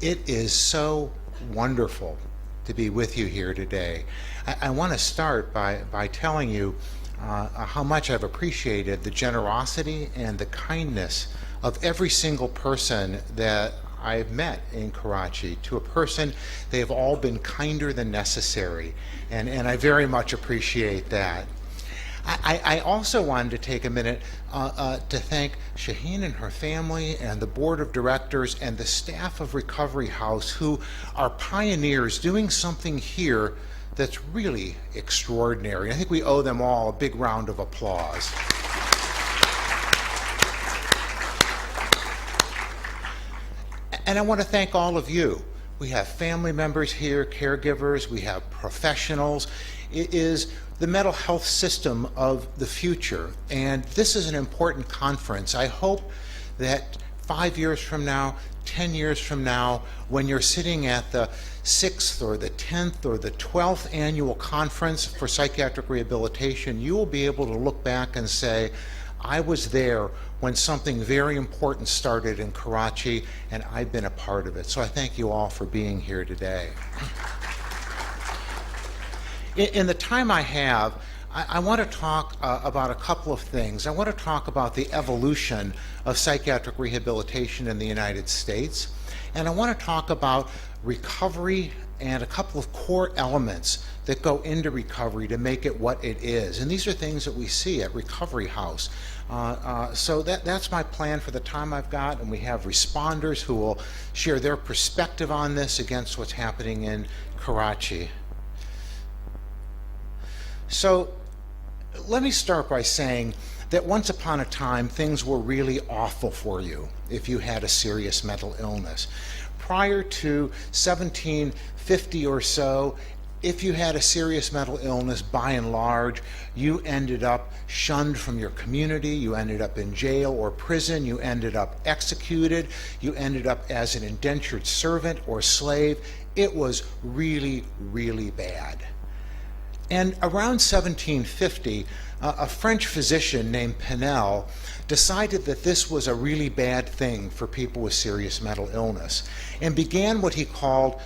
It is so wonderful to be with you here today. I want to start by telling you how much I've appreciated the generosity and the kindness of every single person that I've met in Karachi. To a person, they have all been kinder than necessary, and I very much appreciate that. I also wanted to take a minute to thank Shaheen and her family and the board of directors and the staff of Recovery House, who are pioneers doing something here that's really extraordinary. I think we owe them all a big round of applause. And I want to thank all of you. We have family members here, caregivers, we have professionals. It is the mental health system of the future, and this is an important conference. I hope that 5 years from now, 10 years from now, when you're sitting at the 6th or the 10th or the 12th annual conference for psychiatric rehabilitation, you will be able to look back and say, I was there when something very important started in Karachi, and I've been a part of it. So I thank you all for being here today. In the time I have, I want to talk about a couple of things. I want to talk about the evolution of psychiatric rehabilitation in the United States, and I want to talk about recovery and a couple of core elements that go into recovery to make it what it is. And these are things that we see at Recovery House. So that's my plan for the time I've got, and we have responders who will share their perspective on this against what's happening in Karachi. So let me start by saying that once upon a time things were really awful for you if you had a serious mental illness. Prior to 1750 or so, if you had a serious mental illness, by and large, you ended up shunned from your community, you ended up in jail or prison, you ended up executed, you ended up as an indentured servant or slave. It was really, really bad. And around 1750, a French physician named Panelist decided that this was a really bad thing for people with serious mental illness and began what he called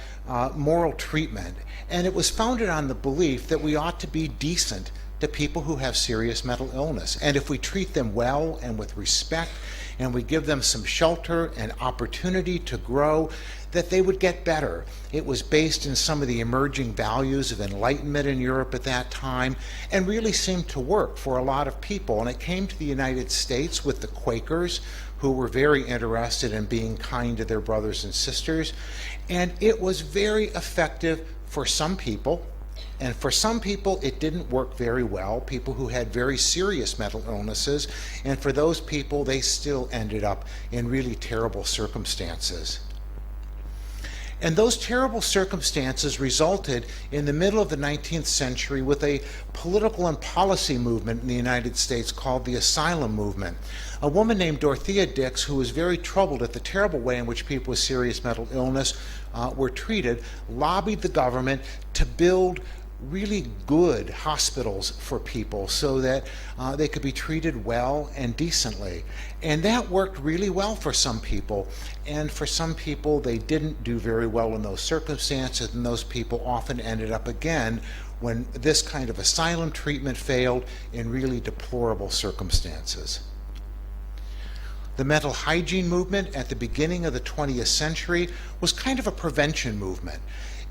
moral treatment. And it was founded on the belief that we ought to be decent to people who have serious mental illness. And if we treat them well and with respect, and we give them some shelter and opportunity to grow, that they would get better. It was based in some of the emerging values of Enlightenment in Europe at that time, and really seemed to work for a lot of people. And it came to the United States with the Quakers, who were very interested in being kind to their brothers and sisters. And it was very effective for some people. And for some people, it didn't work very well, people who had very serious mental illnesses. And for those people, they still ended up in really terrible circumstances. And those terrible circumstances resulted in the middle of the 19th century with a political and policy movement in the United States called the Asylum Movement. A woman named Dorothea Dix, who was very troubled at the terrible way in which people with serious mental illness were treated, lobbied the government to build really good hospitals for people so that they could be treated well and decently. And that worked really well for some people. And for some people, they didn't do very well in those circumstances, and those people often ended up again, when this kind of asylum treatment failed, in really deplorable circumstances. The mental hygiene movement at the beginning of the 20th century was kind of a prevention movement.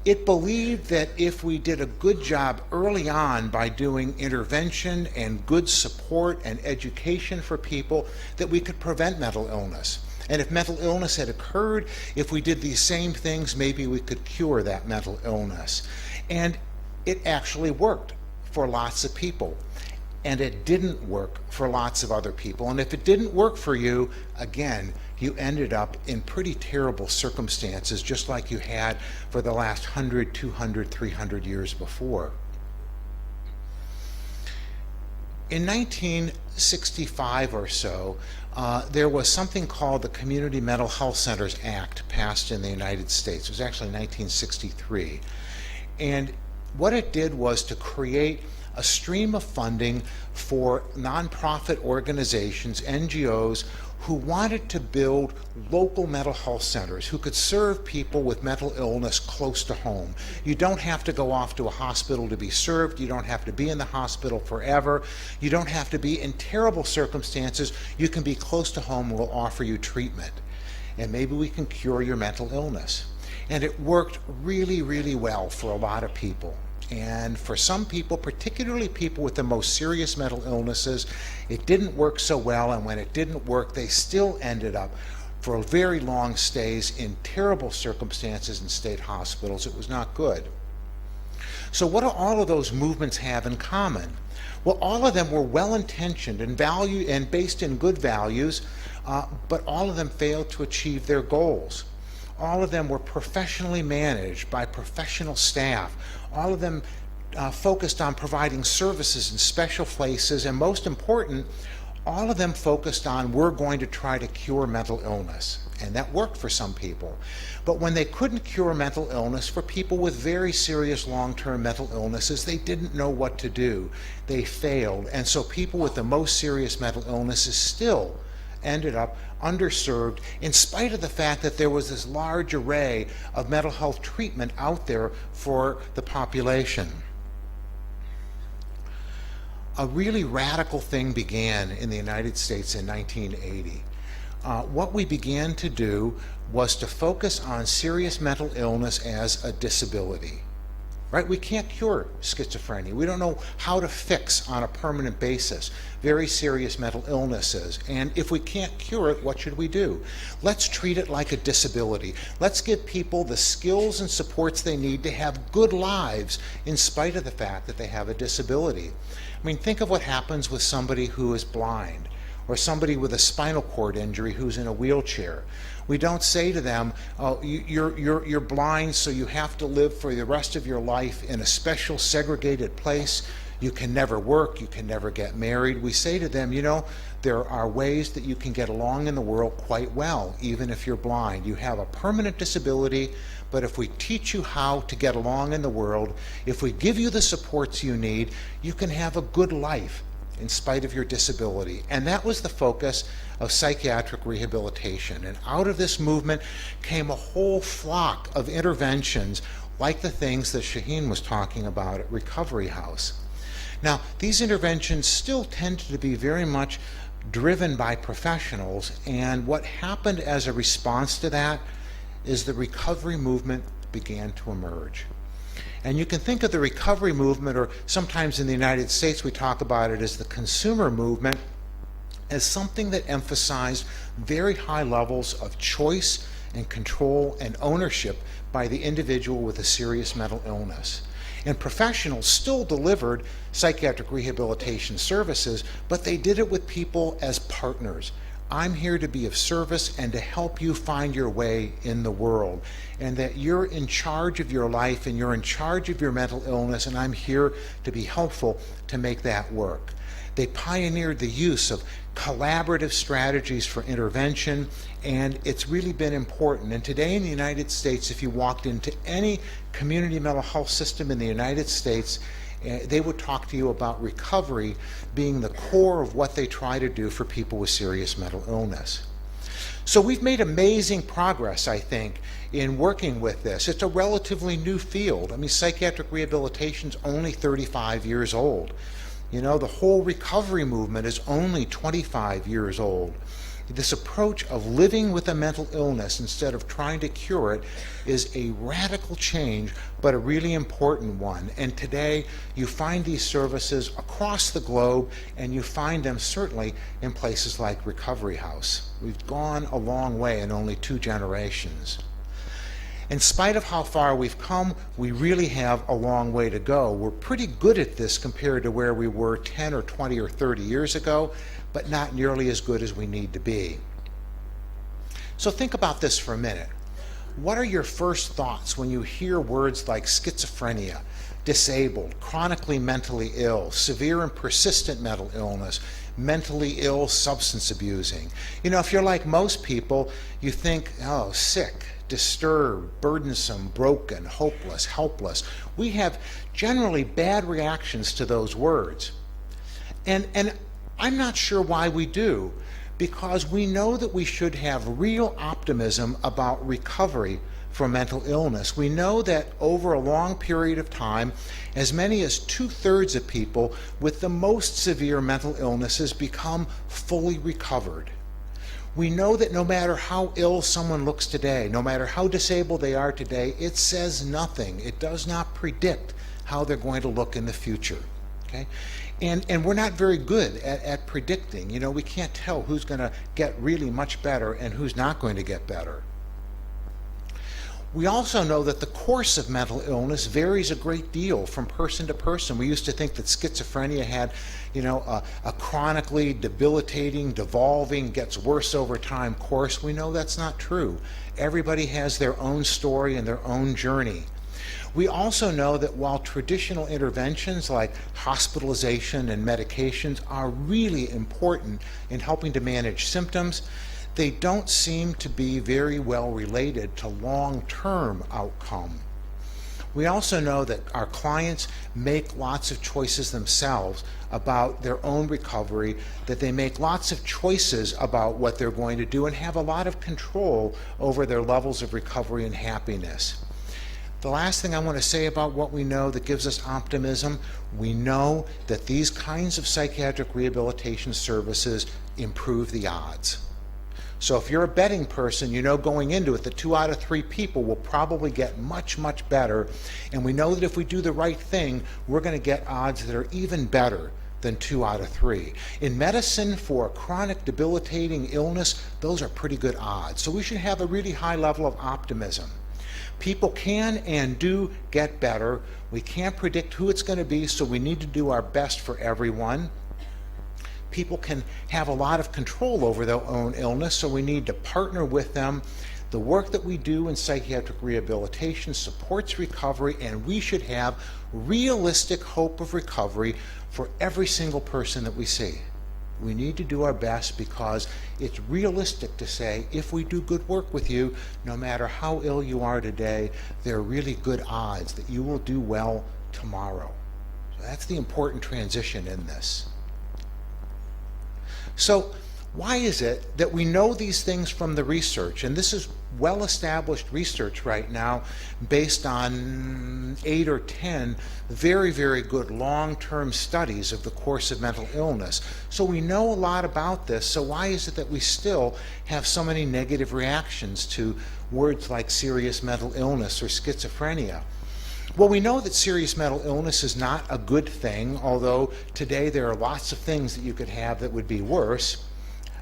It believed that if we did a good job early on by doing intervention and good support and education for people, that we could prevent mental illness. And if mental illness had occurred, if we did these same things, maybe we could cure that mental illness. And it actually worked for lots of people. And it didn't work for lots of other people. And if it didn't work for you, again, you ended up in pretty terrible circumstances, just like you had for the last 100, 200, 300 years before. In 1965 or so, there was something called the Community Mental Health Centers Act passed in the United States. It was actually 1963. And what it did was to create a stream of funding for nonprofit organizations, NGOs, who wanted to build local mental health centers who could serve people with mental illness close to home. You don't have to go off to a hospital to be served. You don't have to be in the hospital forever. You don't have to be in terrible circumstances. You can be close to home and we'll offer you treatment. And maybe we can cure your mental illness. And it worked really, really well for a lot of people. And for some people, particularly people with the most serious mental illnesses, it didn't work so well, and when it didn't work, they still ended up for very long stays in terrible circumstances in state hospitals. It was not good. So what do all of those movements have in common? Well, all of them were well-intentioned and based in good values, but all of them failed to achieve their goals. All of them were professionally managed by professional staff. All of them focused on providing services in special places, and most important, all of them focused on, we're going to try to cure mental illness. And that worked for some people. But when they couldn't cure mental illness, for people with very serious long-term mental illnesses, they didn't know what to do. They failed. And so people with the most serious mental illnesses still ended up underserved, in spite of the fact that there was this large array of mental health treatment out there for the population. A really radical thing began in the United States in 1980. What we began to do was to focus on serious mental illness as a disability. Right? We can't cure schizophrenia. We don't know how to fix on a permanent basis very serious mental illnesses. And if we can't cure it, what should we do? Let's treat it like a disability. Let's give people the skills and supports they need to have good lives in spite of the fact that they have a disability. I mean, think of what happens with somebody who is blind, or somebody with a spinal cord injury who's in a wheelchair. We don't say to them, oh, you're blind, so you have to live for the rest of your life in a special segregated place. You can never work, you can never get married. We say to them, you know, there are ways that you can get along in the world quite well, even if you're blind. You have a permanent disability, but if we teach you how to get along in the world, if we give you the supports you need, you can have a good life in spite of your disability. And that was the focus of psychiatric rehabilitation. And out of this movement came a whole flock of interventions like the things that Shaheen was talking about at Recovery House. Now, these interventions still tend to be very much driven by professionals, and what happened as a response to that is the recovery movement began to emerge. And you can think of the recovery movement, or sometimes in the United States we talk about it as the consumer movement, as something that emphasized very high levels of choice and control and ownership by the individual with a serious mental illness. And professionals still delivered psychiatric rehabilitation services, but they did it with people as partners. I'm here to be of service and to help you find your way in the world, and that you're in charge of your life and you're in charge of your mental illness, and I'm here to be helpful to make that work. They pioneered the use of collaborative strategies for intervention, and it's really been important. And today in the United States, if you walked into any community mental health system in the United States, they would talk to you about recovery being the core of what they try to do for people with serious mental illness. So we've made amazing progress, I think, in working with this. It's a relatively new field. I mean, psychiatric rehabilitation is only 35 years old. You know, the whole recovery movement is only 25 years old. This approach of living with a mental illness instead of trying to cure it is a radical change, but a really important one. And today you find these services across the globe, and you find them certainly in places like Recovery House. We've gone a long way in only 2 generations. In spite of how far we've come, we really have a long way to go. We're pretty good at this compared to where we were 10 or 20 or 30 years ago, but not nearly as good as we need to be. So think about this for a minute. What are your first thoughts when you hear words like schizophrenia, disabled, chronically mentally ill, severe and persistent mental illness, mentally ill, substance abusing? You know, if you're like most people, you think, oh, sick, disturbed, burdensome, broken, hopeless, helpless. We have generally bad reactions to those words. And I'm not sure why we do, because we know that we should have real optimism about recovery from mental illness. We know that over a long period of time, as many as 2/3 of people with the most severe mental illnesses become fully recovered. We know that no matter how ill someone looks today, no matter how disabled they are today, it says nothing. It does not predict how they're going to look in the future. Okay? And we're not very good at predicting. You know, we can't tell who's going to get really much better and who's not going to get better. We also know that the course of mental illness varies a great deal from person to person. We used to think that schizophrenia had, you know, a chronically debilitating, devolving, gets worse over time course. We know that's not true. Everybody has their own story and their own journey. We also know that while traditional interventions like hospitalization and medications are really important in helping to manage symptoms, they don't seem to be very well related to long-term outcome. We also know that our clients make lots of choices themselves about their own recovery, that they make lots of choices about what they're going to do and have a lot of control over their levels of recovery and happiness. The last thing I want to say about what we know that gives us optimism, we know that these kinds of psychiatric rehabilitation services improve the odds. So if you're a betting person, you know going into it that 2 out of 3 people will probably get much, much better. And we know that if we do the right thing, we're going to get odds that are even better than 2 out of 3. In medicine, for chronic debilitating illness, those are pretty good odds. So we should have a really high level of optimism. People can and do get better. We can't predict who it's going to be, so we need to do our best for everyone. People can have a lot of control over their own illness, so we need to partner with them. The work that we do in psychiatric rehabilitation supports recovery, and we should have realistic hope of recovery for every single person that we see. We need to do our best because it's realistic to say if we do good work with you, no matter how ill you are today, there are really good odds that you will do well tomorrow. So that's the important transition in this. So why is it that we know these things from the research? And this is well-established research right now based on 8 or 10 very, very good long-term studies of the course of mental illness. So we know a lot about this, so why is it that we still have so many negative reactions to words like serious mental illness or schizophrenia? Well, we know that serious mental illness is not a good thing, although today there are lots of things that you could have that would be worse.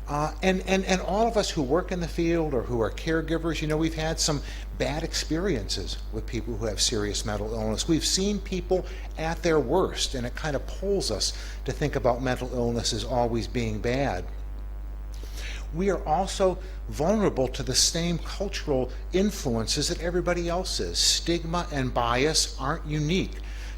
And all of us who work in the field or who are caregivers, you know, we've had some bad experiences with people who have serious mental illness. We've seen people at their worst, and it kind of pulls us to think about mental illness as always being bad. We are also vulnerable to the same cultural influences that everybody else is. Stigma and bias aren't unique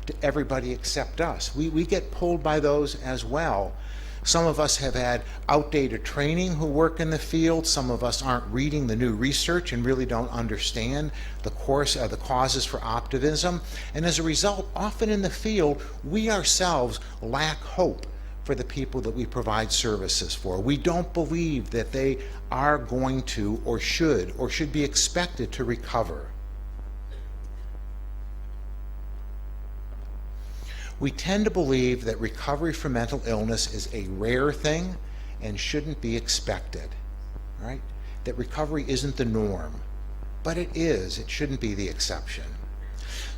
to everybody except us. We get pulled by those as well. Some of us have had outdated training who work in the field. Some of us aren't reading the new research and really don't understand the causes for optimism. And as a result, often in the field, we ourselves lack hope for the people that we provide services for. We don't believe that they are going to or should be expected to recover. We tend to believe that recovery from mental illness is a rare thing and shouldn't be expected, right? That recovery isn't the norm, but it is. It shouldn't be the exception.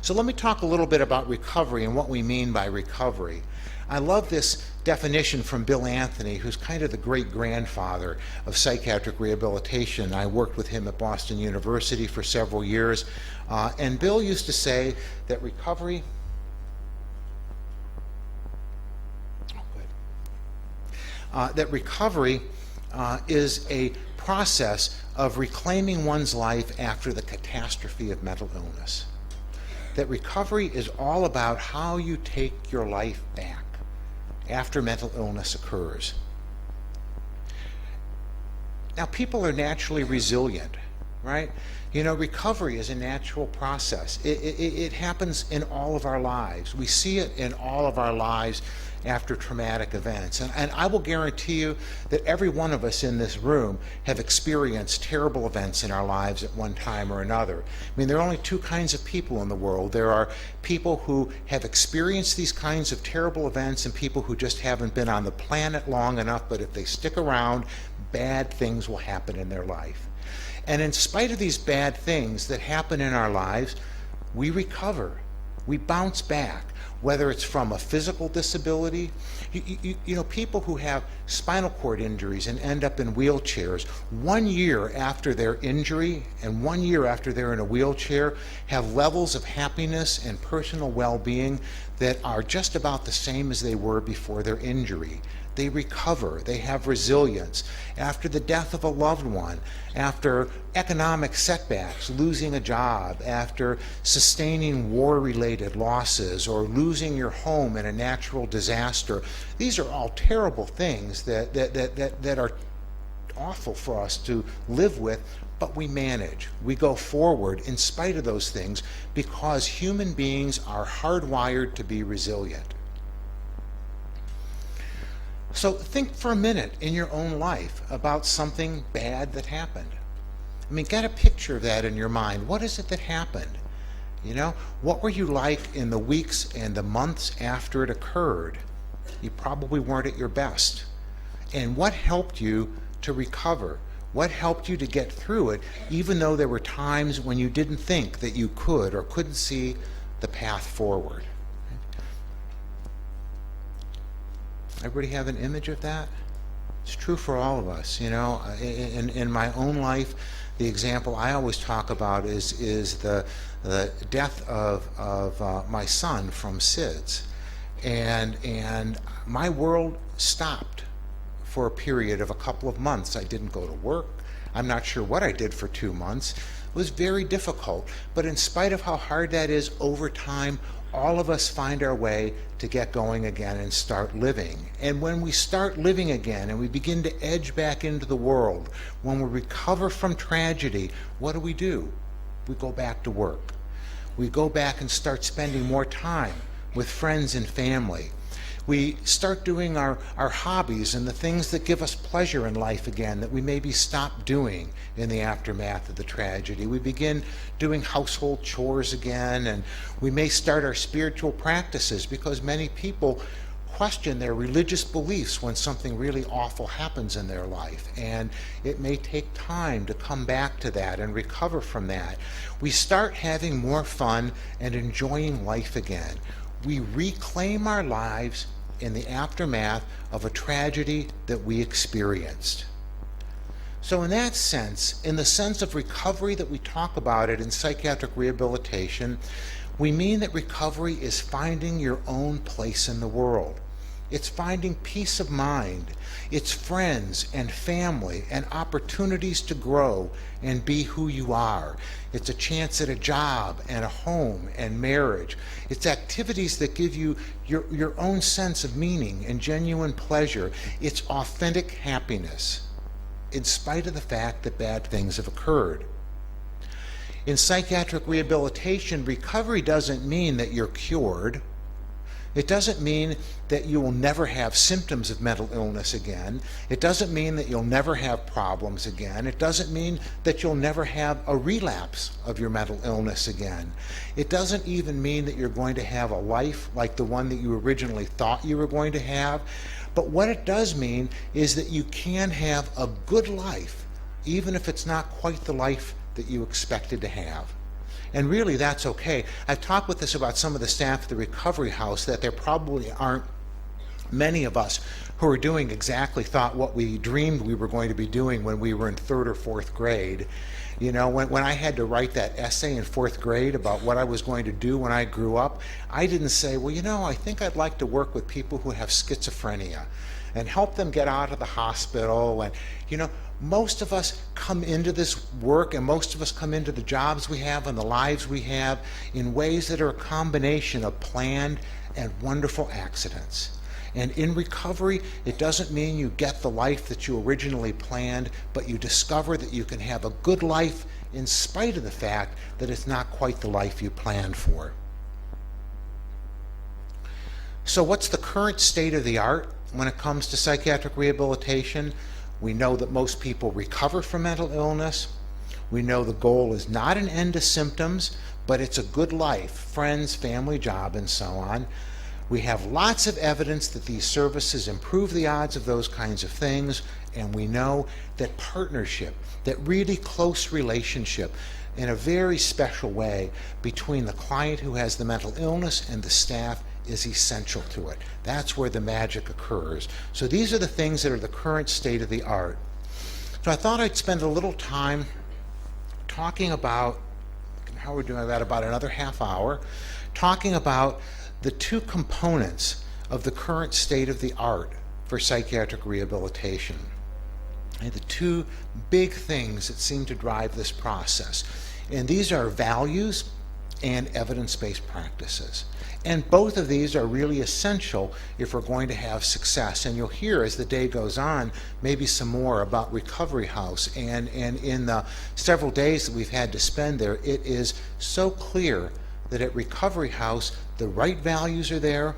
So let me talk a little bit about recovery and what we mean by recovery. I love this definition from Bill Anthony, who's kind of the great-grandfather of psychiatric rehabilitation. I worked with him at Boston University for several years, and Bill used to say that recovery is a process of reclaiming one's life after the catastrophe of mental illness. That recovery is all about how you take your life back after mental illness occurs. Now, people are naturally resilient, right? You know, recovery is a natural process. It happens in all of our lives. We see it in all of our lives after traumatic events. And I will guarantee you that every one of us in this room have experienced terrible events in our lives at one time or another. I mean, there are only two kinds of people in the world. There are people who have experienced these kinds of terrible events and people who just haven't been on the planet long enough, but if they stick around, bad things will happen in their life. And in spite of these bad things that happen in our lives, we recover. We bounce back, whether it's from a physical disability. You know, people who have spinal cord injuries and end up in wheelchairs, 1 year after their injury and 1 year after they're in a wheelchair, have levels of happiness and personal well-being that are just about the same as they were before their injury. They recover, they have resilience. After the death of a loved one, after economic setbacks, losing a job, after sustaining war-related losses, or losing your home in a natural disaster, these are all terrible things that are awful for us to live with, but we manage. We go forward in spite of those things because human beings are hardwired to be resilient. So think for a minute in your own life about something bad that happened. I mean, get a picture of that in your mind. What is it that happened? You know, what were you like in the weeks and the months after it occurred? You probably weren't at your best. And what helped you to recover? What helped you to get through it, even though there were times when you didn't think that you could or couldn't see the path forward? Everybody have an image of that? It's true for all of us. You know, in my own life, the example I always talk about is the death of my son from SIDS, and my world stopped for a period of a couple of months. I didn't go to work. I'm not sure what I did for 2 months. It was very difficult, but in spite of how hard that is, over time, all of us find our way to get going again and start living. And when we start living again and we begin to edge back into the world, when we recover from tragedy, what do? We go back to work. We go back and start spending more time with friends and family. We start doing our hobbies and the things that give us pleasure in life again that we maybe stopped doing in the aftermath of the tragedy. We begin doing household chores again, and we may start our spiritual practices because many people question their religious beliefs when something really awful happens in their life, and it may take time to come back to that and recover from that. We start having more fun and enjoying life again. We reclaim our lives in the aftermath of a tragedy that we experienced. So in that sense, in the sense of recovery that we talk about it in psychiatric rehabilitation, we mean that recovery is finding your own place in the world. It's finding peace of mind. It's friends and family and opportunities to grow and be who you are. It's a chance at a job and a home and marriage. It's activities that give you your own sense of meaning and genuine pleasure. It's authentic happiness, in spite of the fact that bad things have occurred. In psychiatric rehabilitation, recovery doesn't mean that you're cured. It doesn't mean that you will never have symptoms of mental illness again. It doesn't mean that you'll never have problems again. It doesn't mean that you'll never have a relapse of your mental illness again. It doesn't even mean that you're going to have a life like the one that you originally thought you were going to have. But what it does mean is that you can have a good life, even if it's not quite the life that you expected to have. And really, that's okay. I've talked with this about some of the staff at the Recovery House, that there probably aren't many of us who are doing exactly what we dreamed we were going to be doing when we were in 3rd or 4th grade. You know, when I had to write that essay in 4th grade about what I was going to do when I grew up, I didn't say, well, you know, I think I'd like to work with people who have schizophrenia and help them get out of the hospital. And, you know, most of us come into this work and most of us come into the jobs we have and the lives we have in ways that are a combination of planned and wonderful accidents. And in recovery, it doesn't mean you get the life that you originally planned, but you discover that you can have a good life in spite of the fact that it's not quite the life you planned for. So what's the current state of the art when it comes to psychiatric rehabilitation? We know that most people recover from mental illness. We know the goal is not an end to symptoms, but it's a good life, friends, family, job, and so on. We have lots of evidence that these services improve the odds of those kinds of things, and we know that partnership, that really close relationship in a very special way between the client who has the mental illness and the staff is essential to it. That's where the magic occurs. So these are the things that are the current state of the art. So I thought I'd spend a little time talking about, how we're doing that, about another half hour, talking about the two components of the current state of the art for psychiatric rehabilitation. And the two big things that seem to drive this process. And these are values and evidence-based practices. And both of these are really essential if we're going to have success. And you'll hear as the day goes on maybe some more about Recovery House. And in the several days that we've had to spend there, it is so clear that at Recovery House the right values are there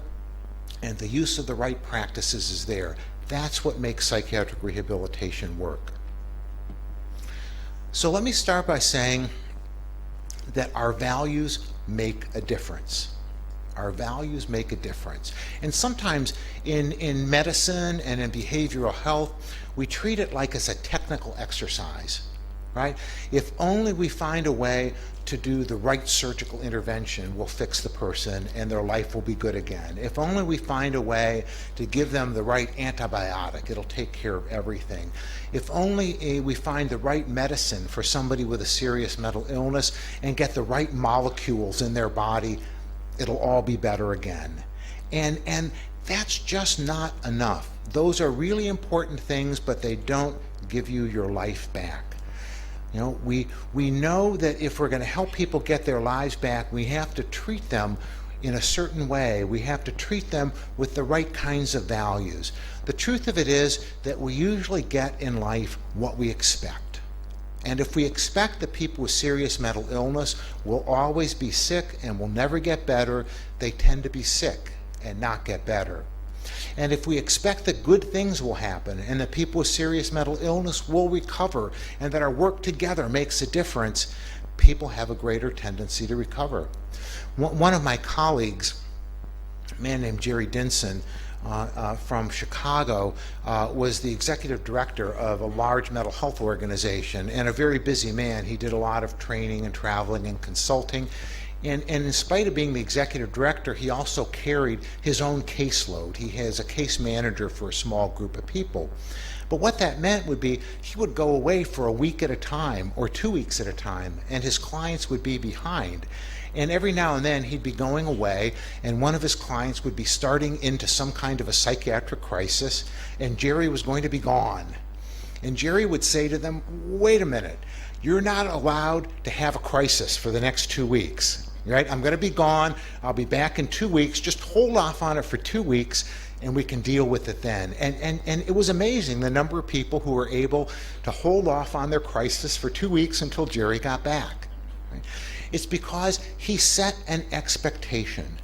and the use of the right practices is there. That's what makes psychiatric rehabilitation work. So let me start by saying that our values make a difference. Our values make a difference. And sometimes in medicine and in behavioral health, we treat it like it's a technical exercise, right? If only we find a way to do the right surgical intervention, we'll fix the person and their life will be good again. If only we find a way to give them the right antibiotic, it'll take care of everything. If only we find the right medicine for somebody with a serious mental illness and get the right molecules in their body, it'll all be better again. And that's just not enough. Those are really important things, but they don't give you your life back. You know, we know that if we're going to help people get their lives back, we have to treat them in a certain way. We have to treat them with the right kinds of values. The truth of it is that we usually get in life what we expect. And if we expect that people with serious mental illness will always be sick and will never get better, they tend to be sick and not get better. And if we expect that good things will happen and that people with serious mental illness will recover and that our work together makes a difference, people have a greater tendency to recover. One of my colleagues, a man named Jerry Dinson, from Chicago, was the executive director of a large mental health organization and a very busy man. He did a lot of training and traveling and consulting. And in spite of being the executive director, he also carried his own caseload. He has a case manager for a small group of people. But what that meant would be he would go away for a week at a time or 2 weeks at a time, and his clients would be behind. And every now and then he'd be going away, and one of his clients would be starting into some kind of a psychiatric crisis, and Jerry was going to be gone. And Jerry would say to them, wait a minute, you're not allowed to have a crisis for the next 2 weeks. Right? I'm going to be gone. I'll be back in 2 weeks. Just hold off on it for 2 weeks and we can deal with it then. And it was amazing the number of people who were able to hold off on their crisis for 2 weeks until Jerry got back. Right? It's because he set an expectation.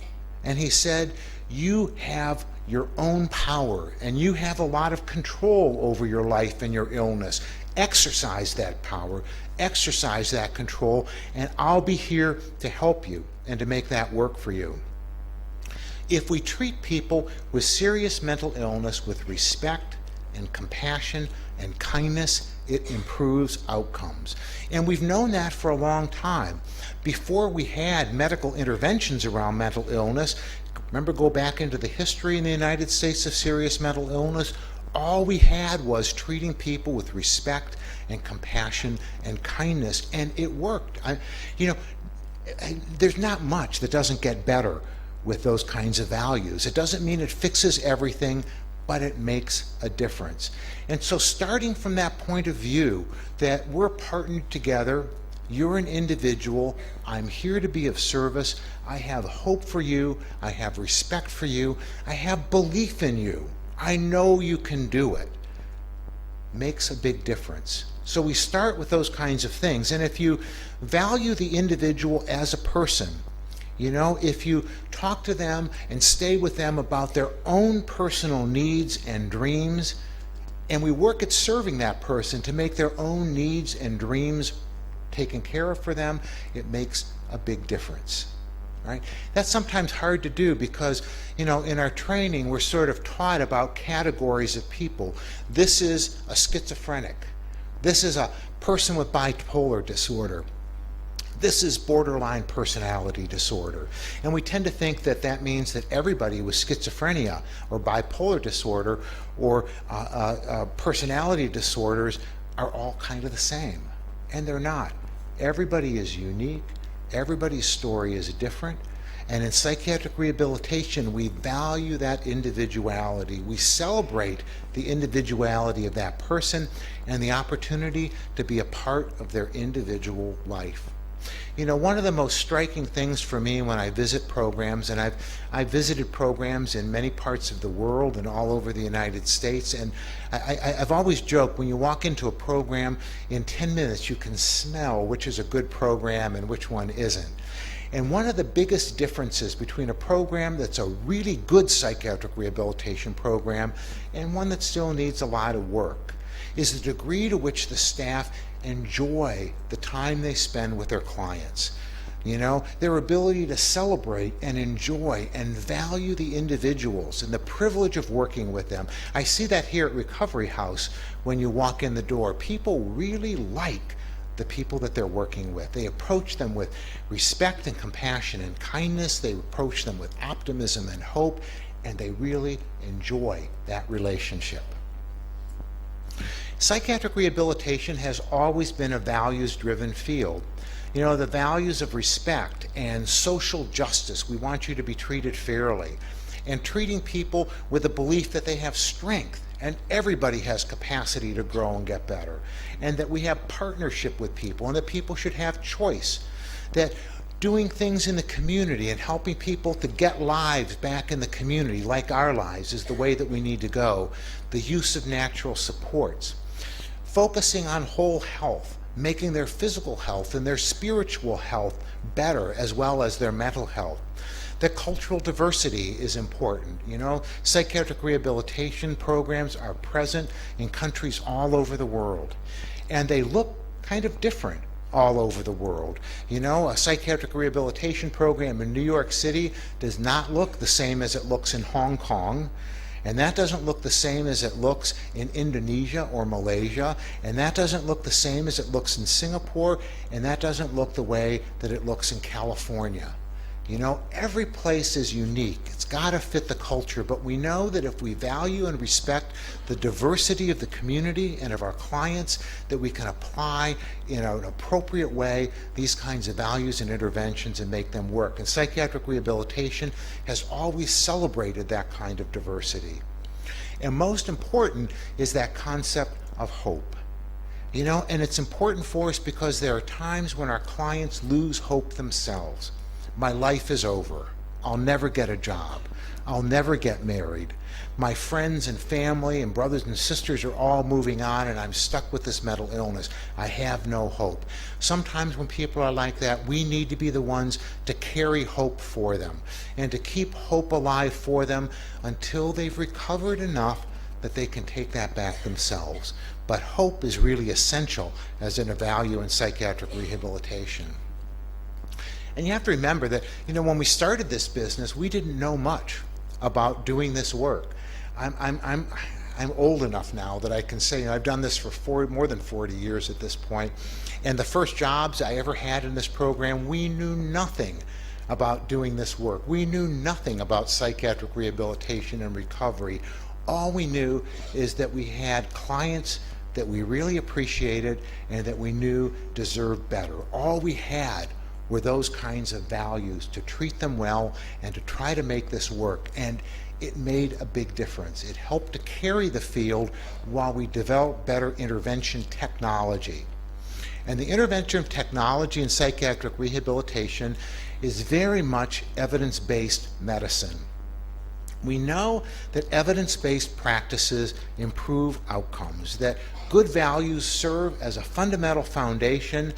And he said, you have your own power and you have a lot of control over your life and your illness. Exercise that power, exercise that control, and I'll be here to help you and to make that work for you. If we treat people with serious mental illness with respect and compassion and kindness, it improves outcomes. And we've known that for a long time. Before we had medical interventions around mental illness, remember, go back into the history in the United States of serious mental illness, all we had was treating people with respect and compassion and kindness, and it worked. There's not much that doesn't get better with those kinds of values. It doesn't mean it fixes everything, but it makes a difference. And so starting from that point of view that we're partnered together, you're an individual, I'm here to be of service, I have hope for you, I have respect for you, I have belief in you, I know you can do it, makes a big difference. So we start with those kinds of things. And if you value the individual as a person, You know, if you talk to them and stay with them about their own personal needs and dreams, and we work at serving that person to make their own needs and dreams taken care of for them, it makes a big difference. Right? That's sometimes hard to do because, you know, in our training we're sort of taught about categories of people. This is a schizophrenic. This is a person with bipolar disorder. This is borderline personality disorder. And we tend to think that that means that everybody with schizophrenia or bipolar disorder or personality disorders are all kind of the same. And they're not. Everybody is unique. Everybody's story is different. And in psychiatric rehabilitation, we value that individuality. We celebrate the individuality of that person and the opportunity to be a part of their individual life. You know, one of the most striking things for me when I visit programs, and I've visited programs in many parts of the world and all over the United States, and I've always joked, when you walk into a program, in 10 minutes you can smell which is a good program and which one isn't. And one of the biggest differences between a program that's a really good psychiatric rehabilitation program and one that still needs a lot of work is the degree to which the staff enjoy the time they spend with their clients. You know, their ability to celebrate and enjoy and value the individuals and the privilege of working with them. I see that here at Recovery House when you walk in the door. People really like the people that they're working with. They approach them with respect and compassion and kindness. They approach them with optimism and hope, and they really enjoy that relationship. Psychiatric rehabilitation has always been a values-driven field. You know, the values of respect and social justice. We want you to be treated fairly. And treating people with the belief that they have strength and everybody has capacity to grow and get better. And that we have partnership with people and that people should have choice. That doing things in the community and helping people to get lives back in the community, like our lives, is the way that we need to go. The use of natural supports. Focusing on whole health, making their physical health and their spiritual health better, as well as their mental health. That cultural diversity is important. You know, psychiatric rehabilitation programs are present in countries all over the world, and they look kind of different all over the world. You know, a psychiatric rehabilitation program in New York City does not look the same as it looks in Hong Kong. And that doesn't look the same as it looks in Indonesia or Malaysia, and that doesn't look the same as it looks in Singapore, and that doesn't look the way that it looks in California. You know, every place is unique. It's got to fit the culture, but we know that if we value and respect the diversity of the community and of our clients, that we can apply in an appropriate way these kinds of values and interventions and make them work. And psychiatric rehabilitation has always celebrated that kind of diversity. And most important is that concept of hope. You know, and it's important for us because there are times when our clients lose hope themselves. My life is over. I'll never get a job. I'll never get married. My friends and family and brothers and sisters are all moving on, and I'm stuck with this mental illness. I have no hope. Sometimes when people are like that, we need to be the ones to carry hope for them and to keep hope alive for them until they've recovered enough that they can take that back themselves. But hope is really essential as a value in psychiatric rehabilitation. And you have to remember that, you know, when we started this business, we didn't know much about doing this work. I'm old enough now that I can say, you know, I've done this for more than 40 years at this point. And the first jobs I ever had in this program, we knew nothing about doing this work. We knew nothing about psychiatric rehabilitation and recovery. All we knew is that we had clients that we really appreciated and that we knew deserved better. All we had were those kinds of values, to treat them well and to try to make this work. And it made a big difference. It helped to carry the field while we developed better intervention technology. And the intervention technology in psychiatric rehabilitation is very much evidence-based medicine. We know that evidence-based practices improve outcomes, that good values serve as a fundamental foundation,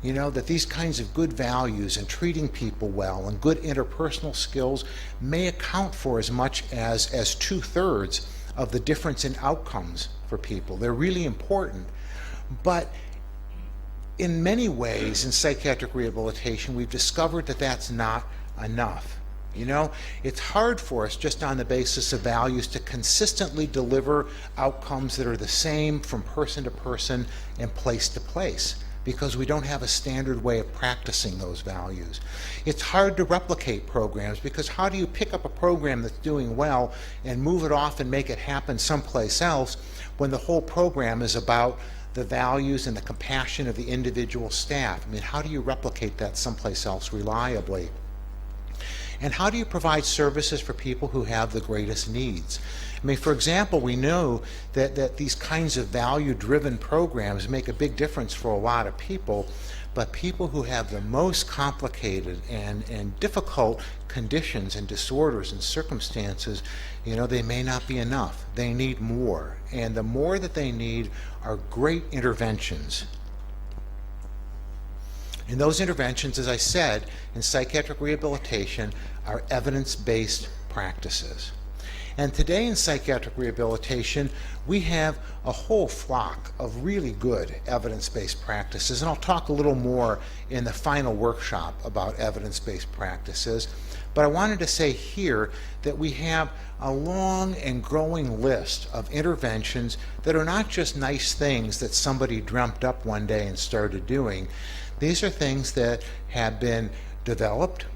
that these kinds of good values and treating people well and good interpersonal skills may account for as much as 2/3 of the difference in outcomes for people. They're really important. But in many ways in psychiatric rehabilitation, we've discovered that that's not enough. It's hard for us just on the basis of values to consistently deliver outcomes that are the same from person to person and place to place, because we don't have a standard way of practicing those values. It's hard to replicate programs, because how do you pick up a program that's doing well and move it off and make it happen someplace else when the whole program is about the values and the compassion of the individual staff? How do you replicate that someplace else reliably? And how do you provide services for people who have the greatest needs? For example, we know that these kinds of value-driven programs make a big difference for a lot of people, but people who have the most complicated and difficult conditions and disorders and circumstances, they may not be enough. They need more. And the more that they need are great interventions. And those interventions, as I said, in psychiatric rehabilitation are evidence-based practices. And today in psychiatric rehabilitation, we have a whole flock of really good evidence-based practices. And I'll talk a little more in the final workshop about evidence-based practices. But I wanted to say here that we have a long and growing list of interventions that are not just nice things that somebody dreamt up one day and started doing. These are things that have been developed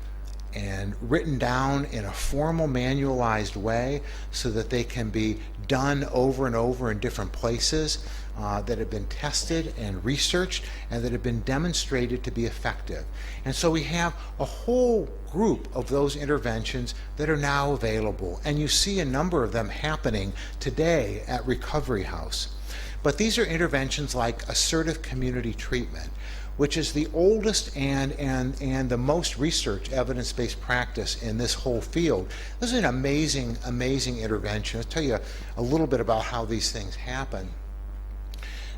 and written down in a formal, manualized way so that they can be done over and over in different places, that have been tested and researched, and that have been demonstrated to be effective. And so we have a whole group of those interventions that are now available, and you see a number of them happening today at Recovery House. But these are interventions like assertive community treatment, which is the oldest and the most researched evidence-based practice in this whole field. This is an amazing, amazing intervention. I'll tell you a little bit about how these things happen.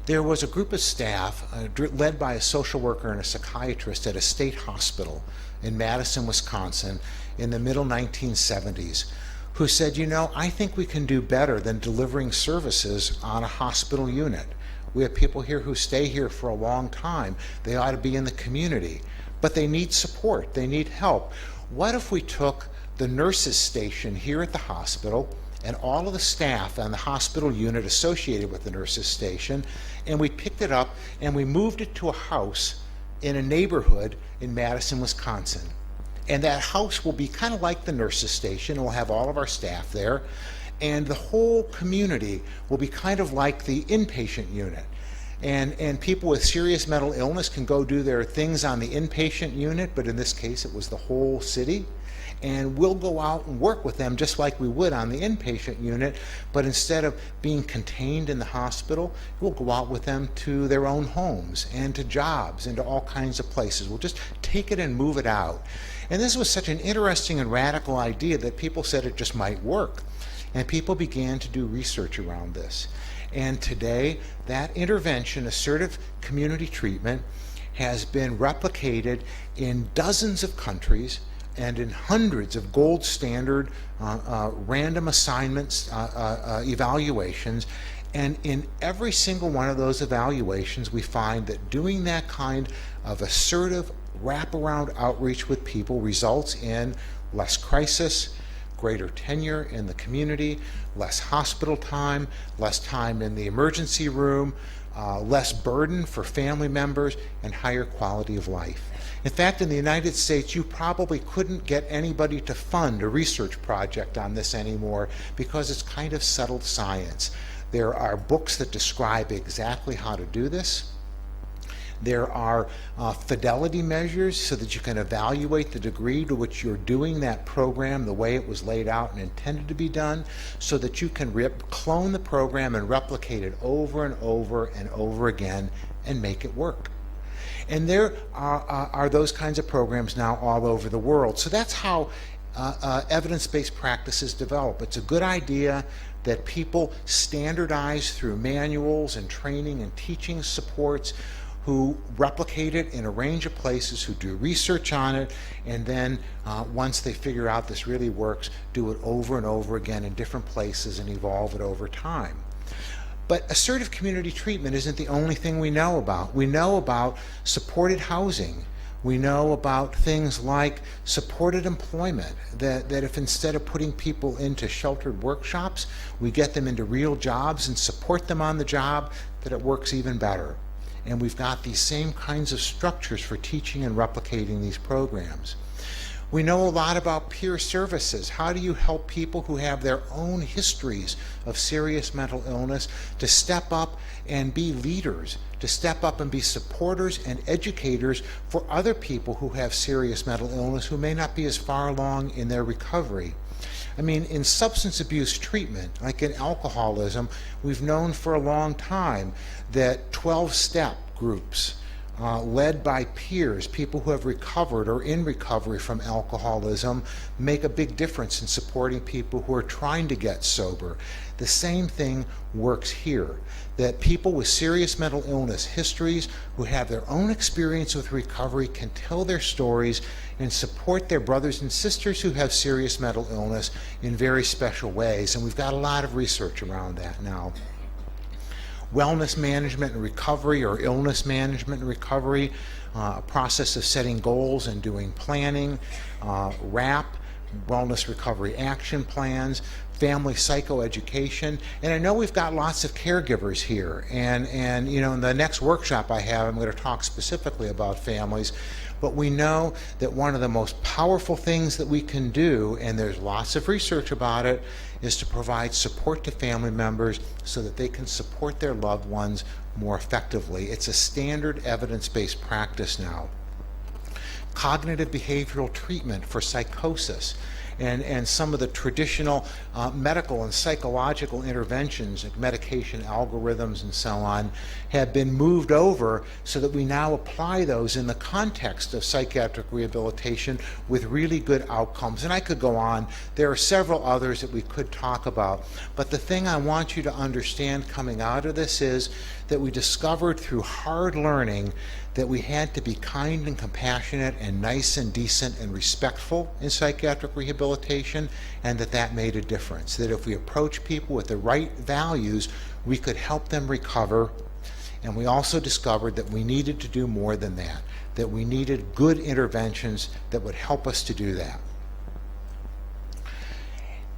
There was a group of staff led by a social worker and a psychiatrist at a state hospital in Madison, Wisconsin in the middle 1970s who said, I think we can do better than delivering services on a hospital unit. We have people here who stay here for a long time. They ought to be in the community, but they need support. They need help. What if we took the nurses' station here at the hospital and all of the staff on the hospital unit associated with the nurses' station, and we picked it up and we moved it to a house in a neighborhood in Madison, Wisconsin. And that house will be kind of like the nurses' station. We'll have all of our staff there. And the whole community will be kind of like the inpatient unit. And people with serious mental illness can go do their things on the inpatient unit, but in this case it was the whole city. And we'll go out and work with them just like we would on the inpatient unit, but instead of being contained in the hospital, we'll go out with them to their own homes and to jobs and to all kinds of places. We'll just take it and move it out. And this was such an interesting and radical idea that people said it just might work. And people began to do research around this. And today, that intervention, assertive community treatment, has been replicated in dozens of countries and in hundreds of gold standard random assignments evaluations. And in every single one of those evaluations, we find that doing that kind of assertive wraparound outreach with people results in less crisis, greater tenure in the community, less hospital time, less time in the emergency room, less burden for family members, and higher quality of life. In fact, in the United States, you probably couldn't get anybody to fund a research project on this anymore because it's kind of settled science. There are books that describe exactly how to do this. There are fidelity measures so that you can evaluate the degree to which you're doing that program the way it was laid out and intended to be done, so that you can clone the program and replicate it over and over and over again and make it work. And there are those kinds of programs now all over the world. So that's how evidence-based practices develop. It's a good idea that people standardize through manuals and training and teaching supports who replicate it in a range of places, who do research on it, and then once they figure out this really works, do it over and over again in different places and evolve it over time. But assertive community treatment isn't the only thing we know about. We know about supported housing. We know about things like supported employment, that if instead of putting people into sheltered workshops, we get them into real jobs and support them on the job, that it works even better. And we've got these same kinds of structures for teaching and replicating these programs. We know a lot about peer services. How do you help people who have their own histories of serious mental illness to step up and be leaders, to step up and be supporters and educators for other people who have serious mental illness who may not be as far along in their recovery? I mean, in substance abuse treatment, like in alcoholism, we've known for a long time that 12-step groups led by peers, people who have recovered or in recovery from alcoholism, make a big difference in supporting people who are trying to get sober. The same thing works here, that people with serious mental illness histories who have their own experience with recovery can tell their stories and support their brothers and sisters who have serious mental illness in very special ways. And we've got a lot of research around that now. Wellness management and recovery, or illness management and recovery, a process of setting goals and doing planning, WRAP, wellness recovery action plans, family psychoeducation. And I know we've got lots of caregivers here, and you know, in the next workshop I have, I'm going to talk specifically about families. But we know that one of the most powerful things that we can do, and there's lots of research about it, is to provide support to family members so that they can support their loved ones more effectively. It's a standard evidence-based practice now. Cognitive behavioral treatment for psychosis, and some of the traditional medical and psychological interventions, like medication algorithms and so on, have been moved over so that we now apply those in the context of psychiatric rehabilitation with really good outcomes. And I could go on. There are several others that we could talk about. But the thing I want you to understand coming out of this is that we discovered through hard learning that we had to be kind and compassionate and nice and decent and respectful in psychiatric rehabilitation, and that made a difference. That if we approach people with the right values, we could help them recover. And we also discovered that we needed to do more than that, that we needed good interventions that would help us to do that.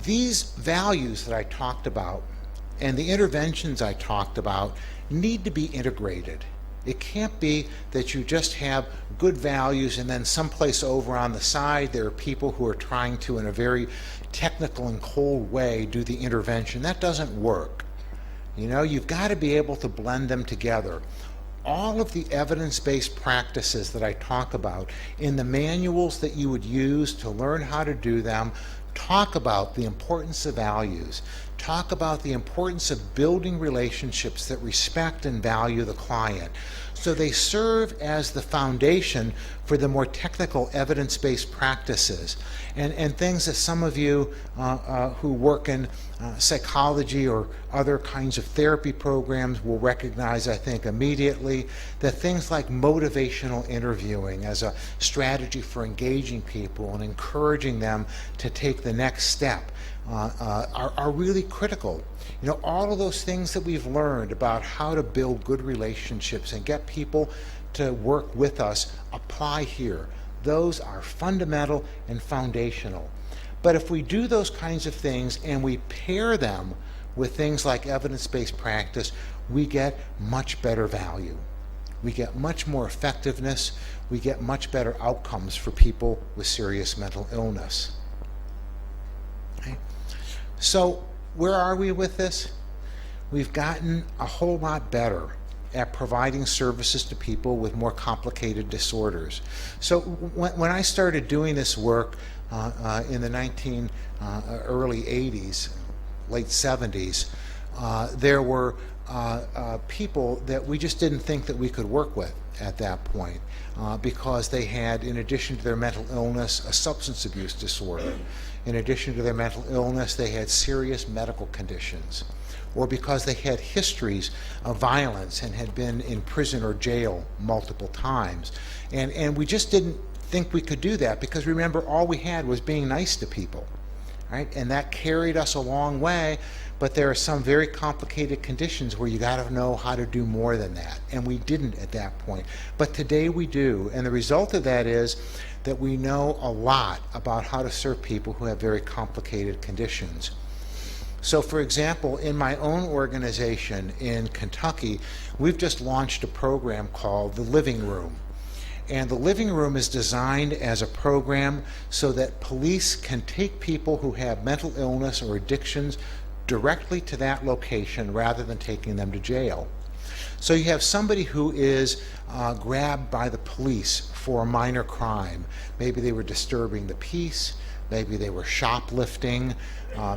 These values that I talked about and the interventions I talked about need to be integrated. It can't be that you just have good values and then someplace over on the side there are people who are trying to, in a very technical and cold way, do the intervention. That doesn't work. You know, you've got to be able to blend them together. All of the evidence-based practices that I talk about in the manuals that you would use to learn how to do them talk about the importance of values, talk about the importance of building relationships that respect and value the client. So they serve as the foundation for the more technical evidence-based practices and things that some of you who work in psychology or other kinds of therapy programs will recognize, I think, immediately, that things like motivational interviewing as a strategy for engaging people and encouraging them to take the next step are really critical. You know, all of those things that we've learned about how to build good relationships and get people to work with us apply here. Those are fundamental and foundational. But if we do those kinds of things and we pair them with things like evidence-based practice, we get much better value. We get much more effectiveness. We get much better outcomes for people with serious mental illness. Okay. So where are we with this? We've gotten a whole lot better at providing services to people with more complicated disorders. So when I started doing this work in the early 80s, late 70s, there were people that we just didn't think that we could work with at that point because they had, in addition to their mental illness, a substance abuse disorder. In addition to their mental illness, they had serious medical conditions. or because they had histories of violence and had been in prison or jail multiple times. And we just didn't think we could do that, because remember, all we had was being nice to people, right? And that carried us a long way, but there are some very complicated conditions where you got to know how to do more than that, and we didn't at that point. But today we do, and the result of that is that we know a lot about how to serve people who have very complicated conditions. So for example, in my own organization in Kentucky, we've just launched a program called the Living Room. And the Living Room is designed as a program so that police can take people who have mental illness or addictions directly to that location rather than taking them to jail. So you have somebody who is grabbed by the police for a minor crime. Maybe they were disturbing the peace, maybe they were shoplifting,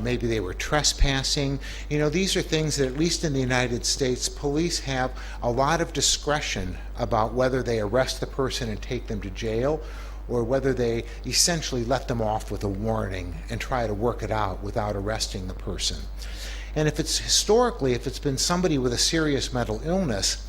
maybe they were trespassing. You know, these are things that, at least in the United States, police have a lot of discretion about whether they arrest the person and take them to jail, or whether they essentially let them off with a warning and try to work it out without arresting the person. And if it's historically, if it's been somebody with a serious mental illness,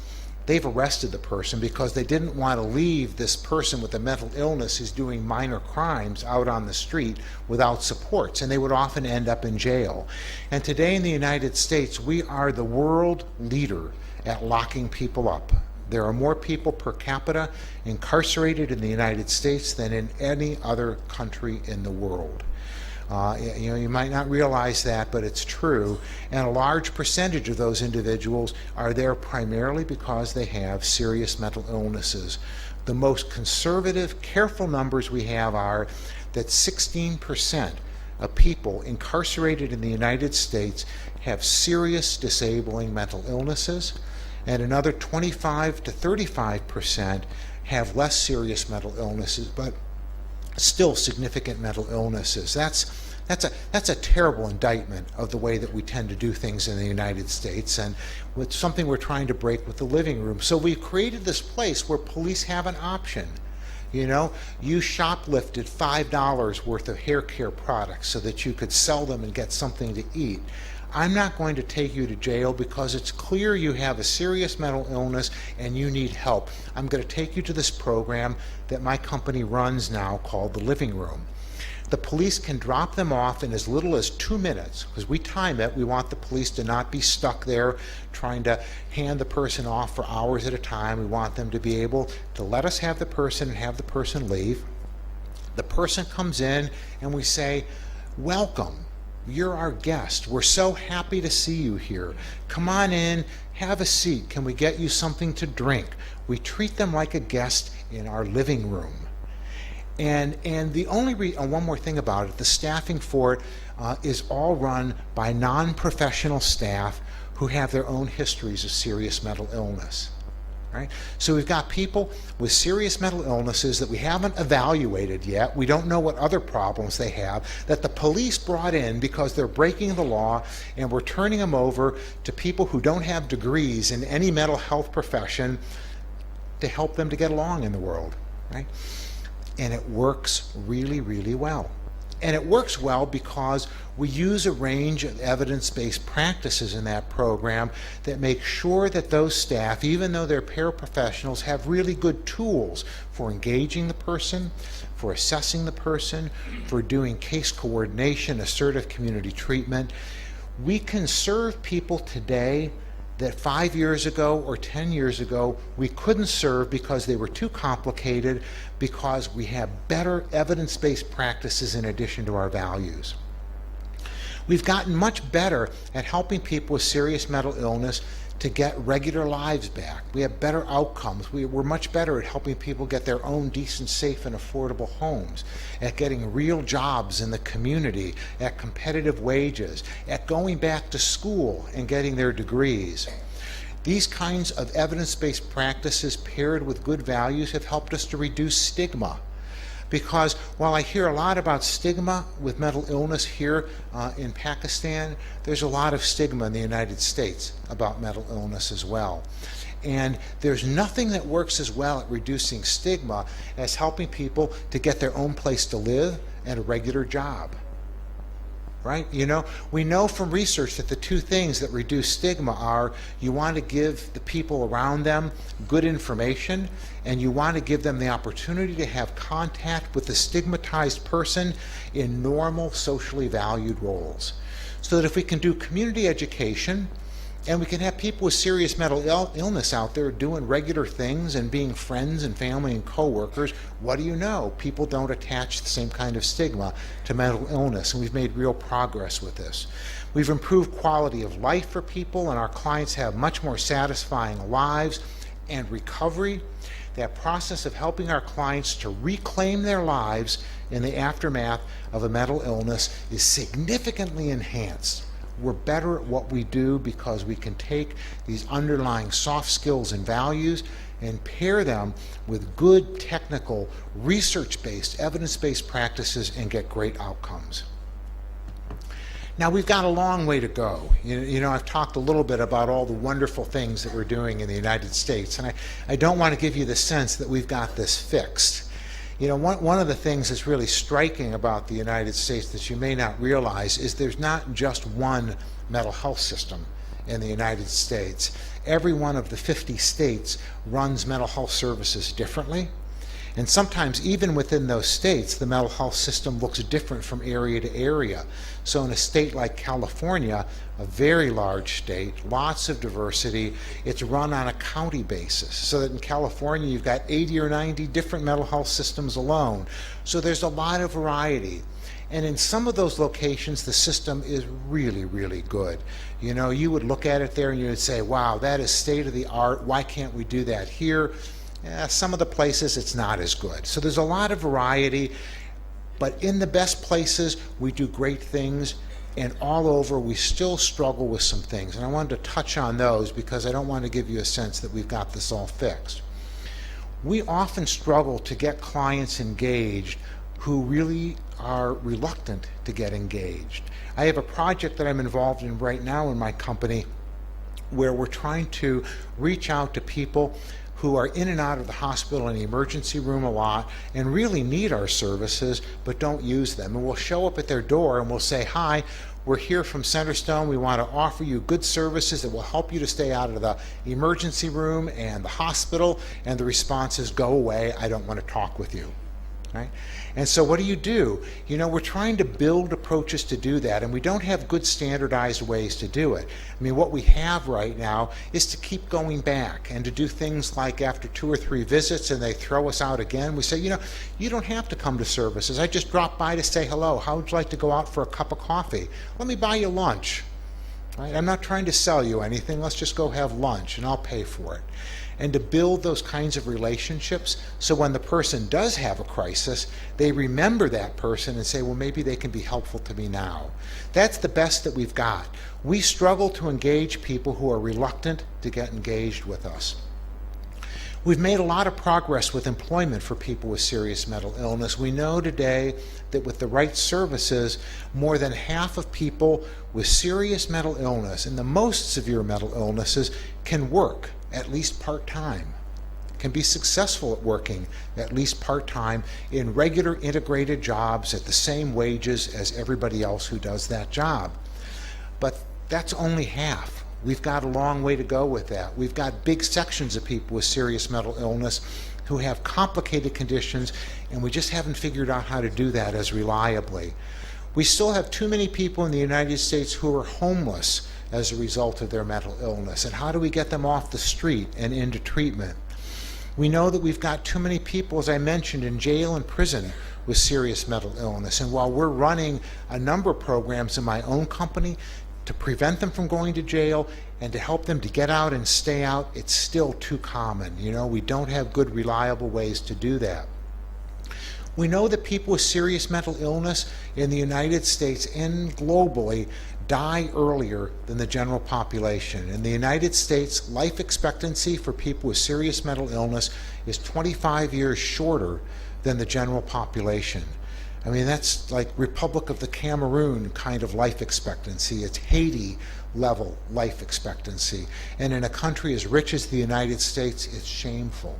they've arrested the person because they didn't want to leave this person with a mental illness who's doing minor crimes out on the street without supports, and they would often end up in jail. And today in the United States, we are the world leader at locking people up. There are more people per capita incarcerated in the United States than in any other country in the world. You know, you might not realize that, but it's true. And a large percentage of those individuals are there primarily because they have serious mental illnesses. The most conservative, careful numbers we have are that 16% of people incarcerated in the United States have serious disabling mental illnesses, and another 25 to 35% have less serious mental illnesses, but still significant mental illnesses. That's a terrible indictment of the way that we tend to do things in the United States, and it's something we're trying to break with the Living Room. So we've created this place where police have an option. You know, you shoplifted $5 worth of hair care products so that you could sell them and get something to eat. I'm not going to take you to jail because it's clear you have a serious mental illness and you need help. I'm going to take you to this program that my company runs now called the Living Room. The police can drop them off in as little as 2 minutes, because we time it. We want the police to not be stuck there trying to hand the person off for hours at a time. We want them to be able to let us have the person and have the person leave. The person comes in and we say, "Welcome. You're our guest. We're so happy to see you here. Come on in, have a seat. Can we get you something to drink?" We treat them like a guest in our living room. And the only one more thing about it, the staffing for it is all run by non-professional staff who have their own histories of serious mental illness. Right? So we've got people with serious mental illnesses that we haven't evaluated yet. We don't know what other problems they have, that the police brought in because they're breaking the law, and we're turning them over to people who don't have degrees in any mental health profession to help them to get along in the world. Right? And it works really, really well. And it works well because we use a range of evidence-based practices in that program that make sure that those staff, even though they're paraprofessionals, have really good tools for engaging the person, for assessing the person, for doing case coordination, assertive community treatment. We can serve people today that 5 years ago or 10 years ago we couldn't serve because they were too complicated, because we have better evidence-based practices in addition to our values. We've gotten much better at helping people with serious mental illness to get regular lives back. We have better outcomes. We're much better at helping people get their own decent, safe, and affordable homes, at getting real jobs in the community, at competitive wages, at going back to school and getting their degrees. These kinds of evidence-based practices paired with good values have helped us to reduce stigma. Because while I hear a lot about stigma with mental illness here in Pakistan, there's a lot of stigma in the United States about mental illness as well. And there's nothing that works as well at reducing stigma as helping people to get their own place to live and a regular job. right? We know from research that the two things that reduce stigma are you want to give the people around them good information, and you want to give them the opportunity to have contact with the stigmatized person in normal, socially valued roles. So that if we can do community education, and we can have people with serious mental illness out there doing regular things and being friends and family and coworkers, what do you know? People don't attach the same kind of stigma to mental illness, and we've made real progress with this. We've improved quality of life for people, and our clients have much more satisfying lives and recovery. That process of helping our clients to reclaim their lives in the aftermath of a mental illness is significantly enhanced. We're better at what we do because we can take these underlying soft skills and values and pair them with good technical, research-based, evidence-based practices and get great outcomes. Now, we've got a long way to go. I've talked a little bit about all the wonderful things that we're doing in the United States, and I don't want to give you the sense that we've got this fixed. One of the things that's really striking about the United States that you may not realize is there's not just one mental health system in the United States. Every one of the 50 states runs mental health services differently. And sometimes even within those states, the mental health system looks different from area to area. So in a state like California, a very large state, lots of diversity, it's run on a county basis. So that in California, you've got 80 or 90 different mental health systems alone. So there's a lot of variety. And in some of those locations, the system is really, really good. You would look at it there and you would say, wow, that is state of the art. Why can't we do that here? Some of the places it's not as good. So there's a lot of variety, but in the best places we do great things, and all over we still struggle with some things. And I wanted to touch on those because I don't want to give you a sense that we've got this all fixed. We often struggle to get clients engaged who really are reluctant to get engaged. I have a project that I'm involved in right now in my company where we're trying to reach out to people who are in and out of the hospital and the emergency room a lot and really need our services but don't use them. And we'll show up at their door and we'll say, hi, we're here from Centerstone. We want to offer you good services that will help you to stay out of the emergency room and the hospital. And the response is, go away, I don't want to talk with you. Right? And so what do? We're trying to build approaches to do that, and we don't have good standardized ways to do it. I mean, what we have right now is to keep going back and to do things like after 2 or 3 visits and they throw us out again, we say, you don't have to come to services. I just dropped by to say hello. How would you like to go out for a cup of coffee? Let me buy you lunch. Right? I'm not trying to sell you anything. Let's just go have lunch and I'll pay for it. And to build those kinds of relationships so when the person does have a crisis, they remember that person and say, well, maybe they can be helpful to me now. That's the best that we've got. We struggle to engage people who are reluctant to get engaged with us. We've made a lot of progress with employment for people with serious mental illness. We know today that with the right services, more than half of people with serious mental illness and the most severe mental illnesses can work at least part-time, can be successful at working at least part-time in regular integrated jobs at the same wages as everybody else who does that job. But that's only half. We've got a long way to go with that. We've got big sections of people with serious mental illness who have complicated conditions, and we just haven't figured out how to do that as reliably. We still have too many people in the United States who are homeless as a result of their mental illness. And how do we get them off the street and into treatment? We know that we've got too many people, as I mentioned, in jail and prison with serious mental illness. And while we're running a number of programs in my own company to prevent them from going to jail and to help them to get out and stay out, it's still too common. We don't have good, reliable ways to do that. We know that people with serious mental illness in the United States and globally die earlier than the general population. In the United States, life expectancy for people with serious mental illness is 25 years shorter than the general population. I mean, that's like Republic of the Cameroon kind of life expectancy. It's Haiti level life expectancy. And in a country as rich as the United States, it's shameful.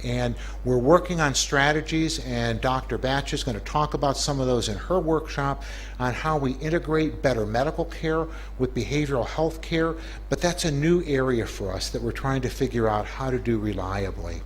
And we're working on strategies, and Dr. Batch is going to talk about some of those in her workshop on how we integrate better medical care with behavioral health care. But that's a new area for us that we're trying to figure out how to do reliably.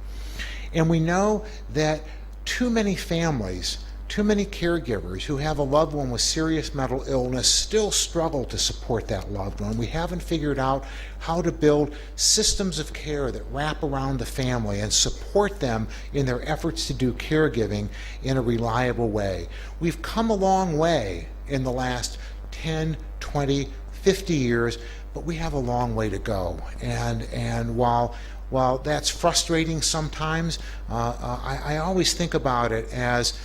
And we know that too many families, too many caregivers who have a loved one with serious mental illness still struggle to support that loved one. We haven't figured out how to build systems of care that wrap around the family and support them in their efforts to do caregiving in a reliable way. We've come a long way in the last 10, 20, 50 years, but we have a long way to go. And while that's frustrating sometimes, I always think about it as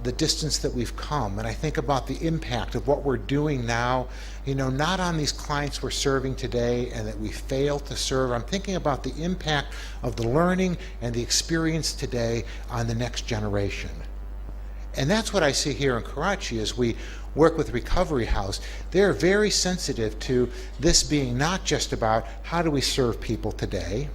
the distance that we've come, and I think about the impact of what we're doing now, not on these clients we're serving today and that we failed to serve. I'm thinking about the impact of the learning and the experience today on the next generation. And that's what I see here in Karachi as we work with Recovery House. They're very sensitive to this being not just about how do we serve people today,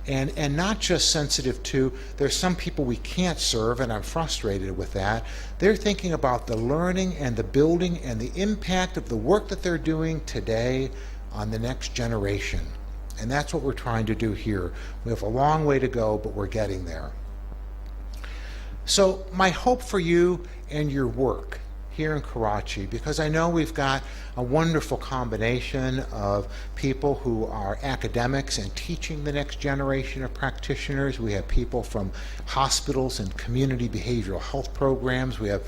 and not just sensitive to there's some people we can't serve, and I'm frustrated with that. They're thinking about the learning and the building and the impact of the work that they're doing today on the next generation. And that's what we're trying to do here. We have a long way to go, but we're getting there. So my hope for you and your work here in Karachi, because I know we've got a wonderful combination of people who are academics and teaching the next generation of practitioners. We have people from hospitals and community behavioral health programs. We have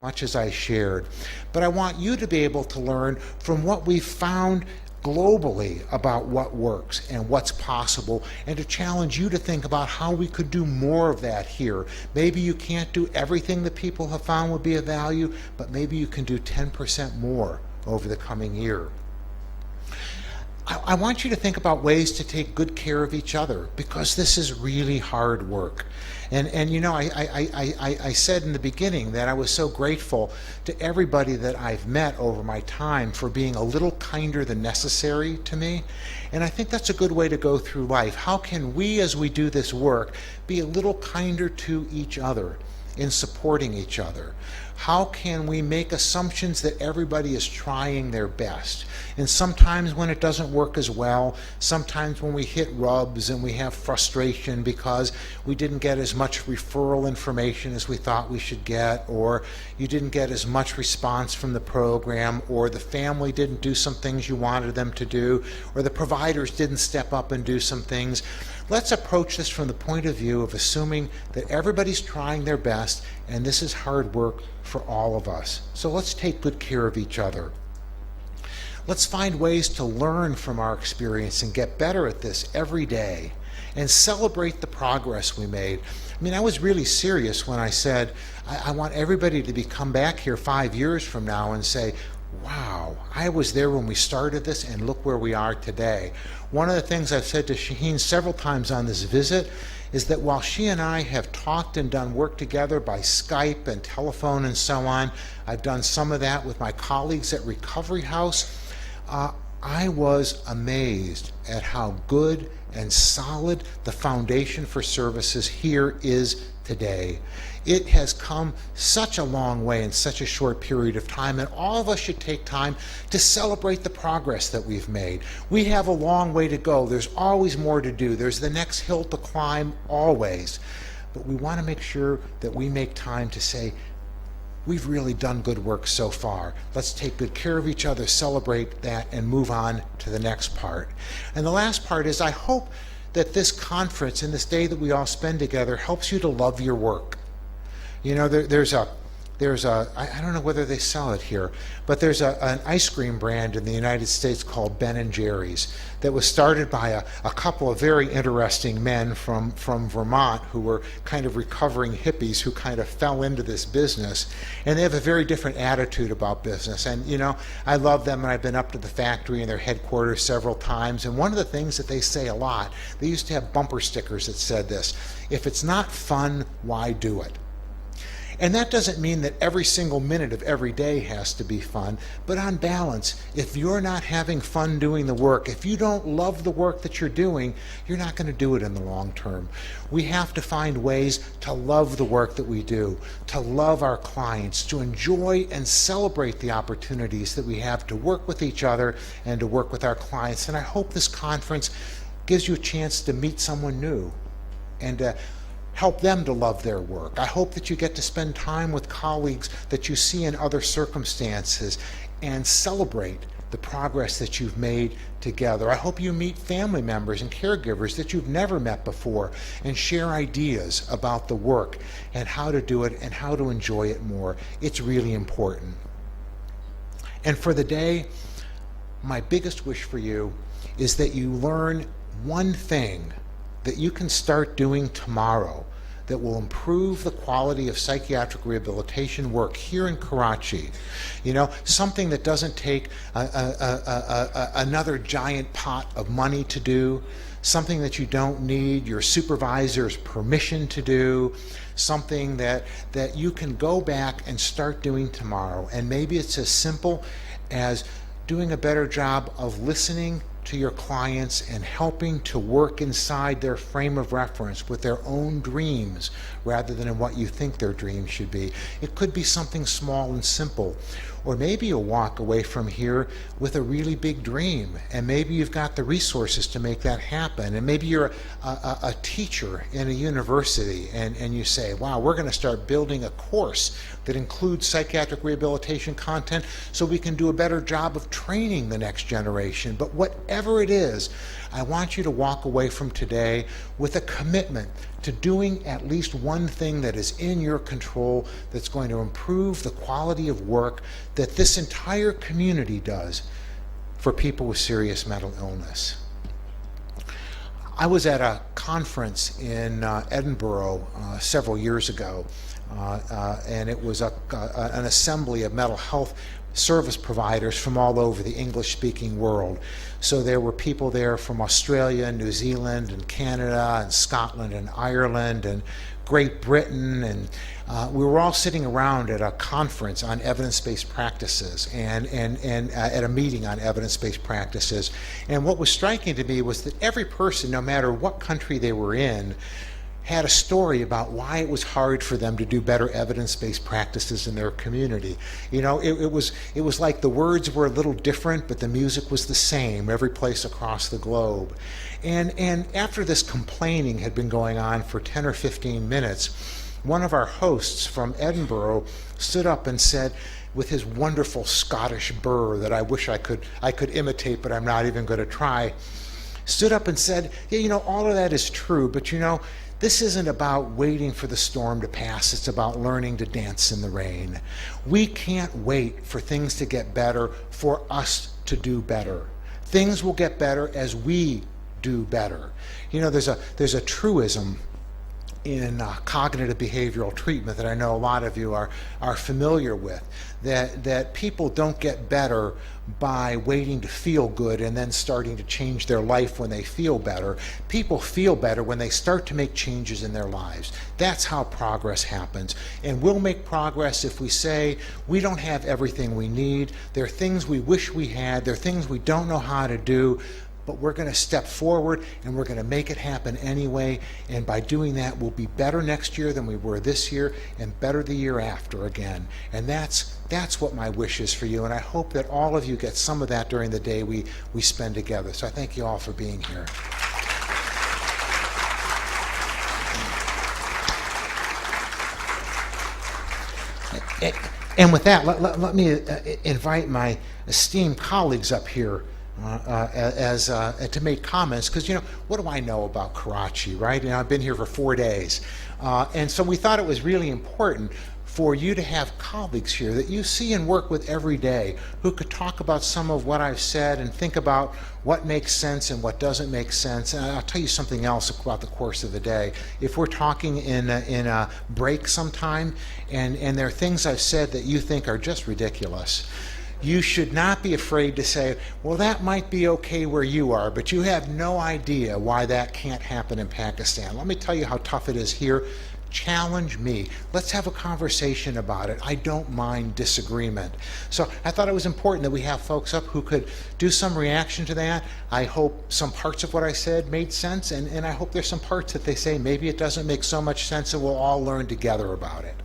much as I shared, but I want you to be able to learn from what we've found globally about what works and what's possible, and to challenge you to think about how we could do more of that here. Maybe you can't do everything that people have found would be of value, but maybe you can do 10% more over the coming year. I want you to think about ways to take good care of each other, because this is really hard work. And I said in the beginning that I was so grateful to everybody that I've met over my time for being a little kinder than necessary to me. And I think that's a good way to go through life. How can we, as we do this work, be a little kinder to each other in supporting each other? How can we make assumptions that everybody is trying their best? And sometimes when it doesn't work as well, sometimes when we hit rubs and we have frustration because we didn't get as much referral information as we thought we should get, or you didn't get as much response from the program, or the family didn't do some things you wanted them to do, or the providers didn't step up and do some things. Let's approach this from the point of view of assuming that everybody's trying their best, and this is hard work for all of us. So let's take good care of each other. Let's find ways to learn from our experience and get better at this every day, and celebrate the progress we made. I mean, I was really serious when I said I want everybody to come back here 5 years from now and say, wow, I was there when we started this, and look where we are today. One of the things I've said to Shaheen several times on this visit is that while she and I have talked and done work together by Skype and telephone and so on, I've done some of that with my colleagues at Recovery House, I was amazed at how good and solid the foundation for services here is today. It has come such a long way in such a short period of time, and all of us should take time to celebrate the progress that we've made. We have a long way to go. There's always more to do. There's the next hill to climb, always. But we want to make sure that we make time to say, we've really done good work so far. Let's take good care of each other, celebrate that, and move on to the next part. And the last part is, I hope that this conference and this day that we all spend together helps you to love your work. You know, there's a there's I don't know whether they sell it here, but there's an ice cream brand in the United States called Ben and Jerry's that was started by a couple of very interesting men from Vermont who were kind of recovering hippies who kind of fell into this business. And they have a very different attitude about business. And, you know, I love them, and I've been up to the factory and their headquarters several times. And one of the things that they say a lot, they used to have bumper stickers that said this: if it's not fun, why do it? And that doesn't mean that every single minute of every day has to be fun, but on balance, if you're not having fun doing the work, if you don't love the work that you're doing, you're not going to do it in the long term. We have to find ways to love the work that we do, to love our clients, to enjoy and celebrate the opportunities that we have to work with each other and to work with our clients. And I hope this conference gives you a chance to meet someone new and to help them to love their work. I hope that you get to spend time with colleagues that you see in other circumstances and celebrate the progress that you've made together. I hope you meet family members and caregivers that you've never met before and share ideas about the work and how to do it and how to enjoy it more. It's really important. And for the day, my biggest wish for you is that you learn one thing that you can start doing tomorrow that will improve the quality of psychiatric rehabilitation work here in Karachi. You know, something that doesn't take another giant pot of money to do, something that you don't need your supervisor's permission to do, something that you can go back and start doing tomorrow. And maybe it's as simple as doing a better job of listening to your clients and helping to work inside their frame of reference with their own dreams rather than in what you think their dreams should be. It could be something small and simple. Or maybe you'll walk away from here with a really big dream, and maybe you've got the resources to make that happen. And maybe you're a teacher in a university, and you say, wow, we're going to start building a course that includes psychiatric rehabilitation content so we can do a better job of training the next generation. But whatever it is, I want you to walk away from today with a commitment to doing at least one thing that is in your control that's going to improve the quality of work that this entire community does for people with serious mental illness. I was at a conference in Edinburgh several years ago, and it was an assembly of mental health service providers from all over the English-speaking world. So there were people there from Australia, and New Zealand, and Canada, and Scotland, and Ireland, and Great Britain, and we were all sitting around at a conference on evidence-based practices and at a meeting on evidence-based practices. And what was striking to me was that every person, no matter what country they were in, had a story about why it was hard for them to do better evidence-based practices in their community. You know, it was like the words were a little different, but the music was the same every place across the globe. And after this complaining had been going on for 10 or 15 minutes, one of our hosts from Edinburgh stood up and said, with his wonderful Scottish burr that I wish I could imitate, but I'm not even going to try, stood up and said, yeah, you know, all of that is true, but you know, this isn't about waiting for the storm to pass. It's about learning to dance in the rain. We can't wait for things to get better for us to do better. Things will get better as we do better. You know, there's a truism in cognitive behavioral treatment that I know a lot of you are familiar with, that people don't get better by waiting to feel good and then starting to change their life when they feel better. People feel better when they start to make changes in their lives. That's how progress happens. And we'll make progress if we say we don't have everything we need. There are things we wish we had. There are things we don't know how to do. But we're going to step forward and we're going to make it happen anyway. And by doing that, we'll be better next year than we were this year and better the year after again. And that's what my wish is for you. And I hope that all of you get some of that during the day we spend together. So I thank you all for being here. And with that, let me invite my esteemed colleagues up here to make comments, because, you know, what do I know about Karachi, right? And I've been here for 4 days. And so we thought it was really important for you to have colleagues here that you see and work with every day who could talk about some of what I've said and think about what makes sense and what doesn't make sense. And I'll tell you something else about the course of the day. If we're talking in a break sometime and there are things I've said that you think are just ridiculous, you should not be afraid to say, well, that might be okay where you are, but you have no idea why that can't happen in Pakistan. Let me tell you how tough it is here. Challenge me. Let's have a conversation about it. I don't mind disagreement. So I thought it was important that we have folks up who could do some reaction to that. I hope some parts of what I said made sense, and I hope there's some parts that they say maybe it doesn't make so much sense, and we'll all learn together about it.